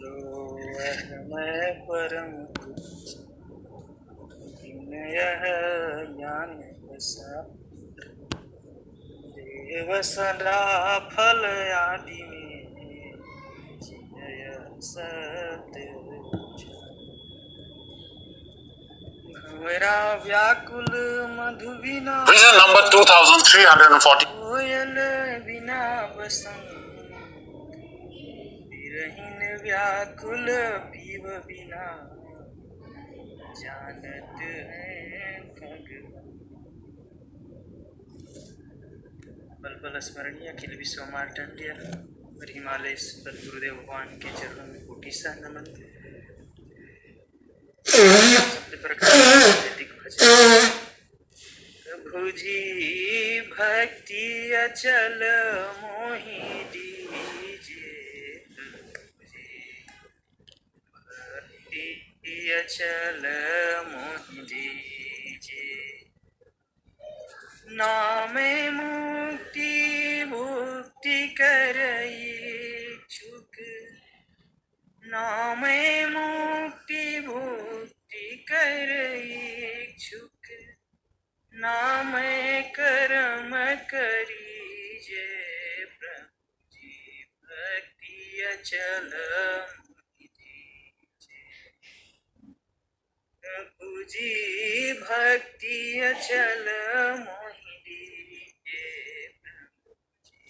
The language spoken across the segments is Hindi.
मैं परम यह ज्ञान बसा देव सदा फल आदि में जिनय सत्य मेरा व्याकुल मधु बिना Vision number 2340. कोयल बिना बसंत विरहीन व्याकुल पीव बिना जानत है भगवान। पल पल स्मरणीय अखिल विश्व मार्तंडेय और हिमालय सदगुरुदेव भगवान के चरणों में कोटि सा नमन। शब्द प्रकार भजन प्रभु जी भक्ति अचल मोहि दीजिए, प्रभु जी भक्ति अचल मोहि दीजिए। नाम मुक्ति मुक्ति करई छुक, नाम मुक्ति मुक्ति करई छुक, नाम कर्म करीजे, प्रभु जी भक्ति अचल मोहि दीजिए। प्रभु जी भक्ति अचल मोहि दीजिए, प्रभु जी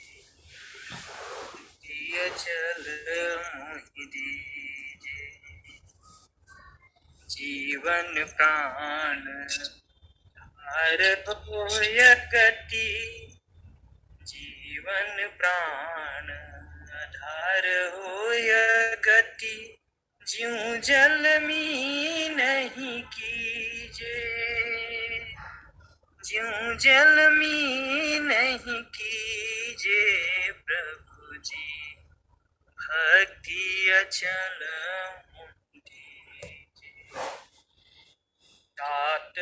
भक्ति अचल मोहि दीजिए। जीवन प्राण धार होय गति, जीवन प्राण धार होय गति, ज्यों जल में नहीं कीजे, ज्यों जल में नहीं कीजे, प्रभु जी भक्ति अचल मोहि दीजिए। तात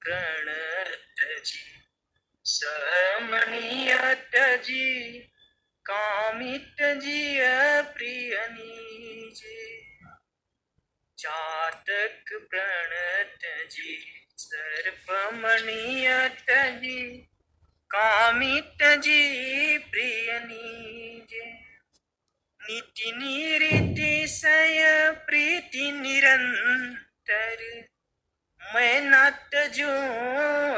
प्रणत जी समणियत जी, कामित जी प्रिय नीजे। चातक प्रणत जी सर्पमणियत जी, कामित जी प्रिय नीजे। नीति निरीति सय प्रीति निरंतर, मैं नात जो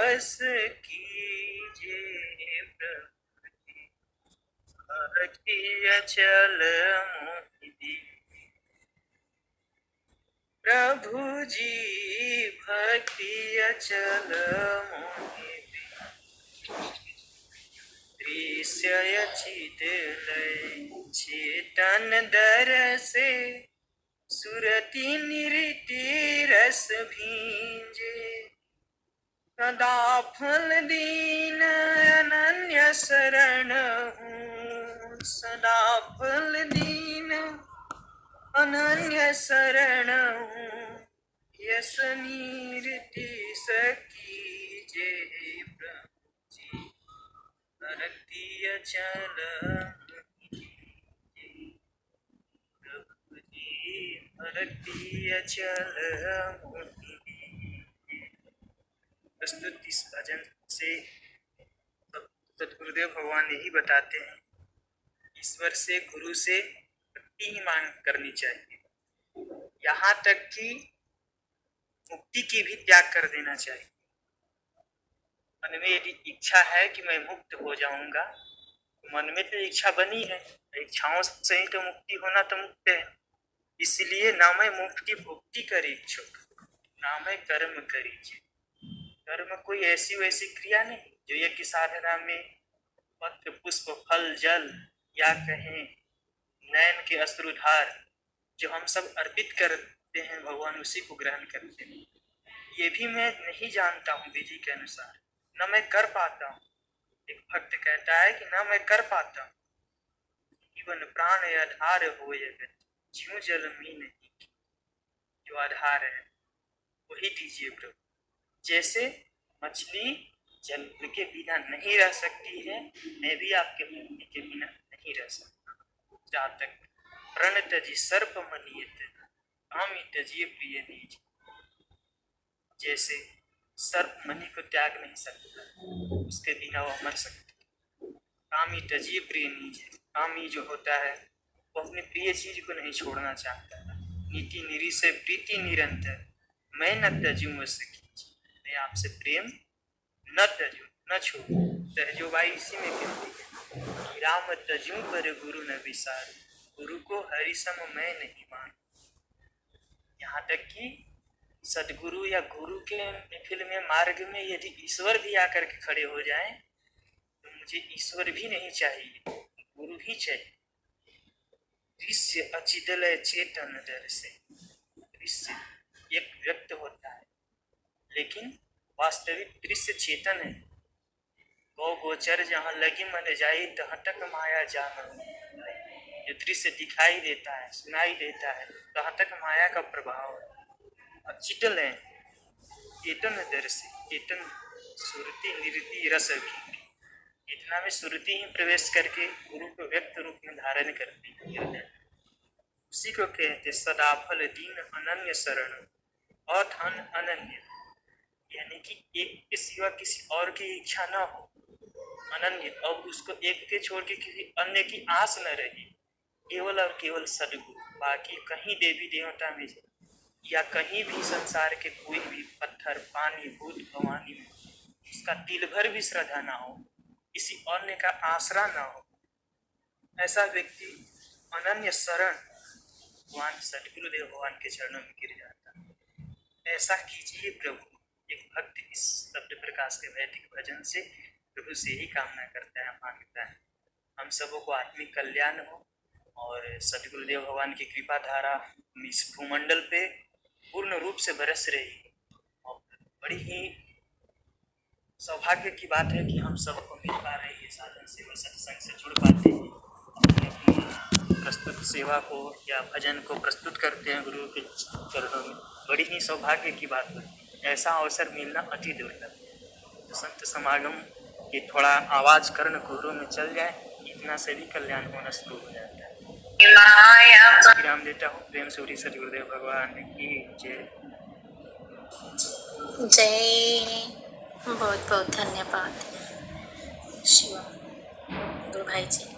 अस कीजे, प्रभु जी भक्ति अचल मोहि दीजिए। प्रभु जी भक्ति अचल मोहि दीजिए। दृश्य चित लय चेतन दर से, सुरति निरति रस भींजे। सदा फल दीन अनन्य शरण हूँ, सदा फल दीन अनन्य शरण हूँ। यस नीरति सकीजे, प्रभु जी भक्ति अचल मोहि दीजिए। प्रभु जी भक्ति अचल मोहि दीजिए। प्रस्तुत इस भजन से सदगुरुदेव भगवान यही बताते हैं, ईश्वर से गुरु से भक्ति ही मांग करनी चाहिए। यहाँ तक कि मुक्ति की भी त्याग कर देना चाहिए। मन में यदि इच्छा है कि मैं मुक्त हो जाऊंगा, तो मन में तो इच्छा बनी है, इच्छाओं से ही तो मुक्ति होना तो मुक्त है। इसलिए ना मैं मुक्ति भुक्ति कर इच्छुक, ना मैं कर्म करीजिए। कर्म कोई ऐसी वैसी क्रिया नहीं जो यज्ञ साधना में पत्र पुष्प फल जल या कहें नयन के अश्रुधार जो हम सब अर्पित करते हैं, भगवान उसी को ग्रहण करते हैं। ये भी मैं नहीं जानता हूँ विधि के अनुसार, न मैं कर पाता हूँ। एक भक्त कहता है कि न मैं कर पाता हूँ। जीवन प्राण आधार हो ज्यों जल में नहीं, जो आधार है वही दीजिए प्रभु। जैसे मछली जल के बिना नहीं रह सकती है, मैं भी आपके भक्ति के बिना नहीं रह सकता। चातक प्रण तजी सर्प मनियत, कामी तजिए प्रिय नीज। जैसे सर्प मणि को त्याग नहीं सकता, उसके बिना वह मर सकता। कामी तजिए प्रिय नीज, कामी जो होता है वो अपने प्रिय चीज को नहीं छोड़ना चाहता। नीति निरी से प्रीति निरंतर, मैं न तजूं सकी, मैं आपसे प्रेम न तजूं न छोड़ू। सहजोबाई इसी में कहती है कि राम तजूं पर गुरु न विसार, गुरु को हरिसम मैं नहीं मान। यहाँ तक कि सदगुरु या गुरु के महफिल में मार्ग में यदि ईश्वर भी आकर के खड़े हो जाएं तो मुझे ईश्वर भी नहीं चाहिए, गुरु ही चाहिए। दृश्य अचिदलय चेतन दर से, दृश्य एक व्यक्त होता है लेकिन वास्तविक दृश्य चेतन है। गौ गोचर जहाँ लगी मन जाए तहाँ तक माया जान। जो दृश्य दिखाई देता है सुनाई देता है तहाँ तक माया का प्रभाव है। अचितल है, चेतन दर से, चेतन सुरति निरति रस की, इतना में सुरति ही प्रवेश करके गुरु को व्यक्त रूप में धारण करती है। उसी को कहते सदाफल दीन अनन्य शरण, अथन अनन्य, यानी कि एक के सिवा किसी और की इच्छा न हो, अनन्य, और उसको एक के छोड़ के किसी अन्य की आस न रही, केवल और केवल सदगुरु। बाकी कहीं देवी देवता में या कहीं भी संसार के कोई भी पत्थर पानी भूत भवानी में इसका तिल भर भी श्रद्धा ना हो, किसी अन्य का आसरा ना हो, ऐसा व्यक्ति अनन्य शरण भगवान सदगुरुदेव भगवान के चरणों में गिर जाता है। ऐसा कीजिए प्रभु। एक भक्त इस शब्द प्रकाश के वैदिक भजन से प्रभु से ही कामना करता है, मांगता है हम सबों को आत्मिक कल्याण हो और सदगुरुदेव भगवान की कृपा धारा इस भूमंडल पे पूर्ण रूप से बरस रही। और बड़ी ही सौभाग्य की बात है कि हम सबको मिल पा रही है साधन सेवा सत्संग से जुड़ पाते हैं, अपनी प्रस्तुत सेवा को या भजन को प्रस्तुत करते हैं गुरु के चरणों में। बड़ी ही सौभाग्य की बात है, ऐसा अवसर मिलना अति दुर्लभ है। तो संत समागम की थोड़ा आवाज कर्ण कोहरों में चल जाए, इतना से भी कल्याण होना शुरू हो जाता है। विराम देता हूँ। प्रेम से उठी सदगुरुदेव भगवान की जय। जय। बहुत बहुत धन्यवाद शिवा गुरु भाई जी।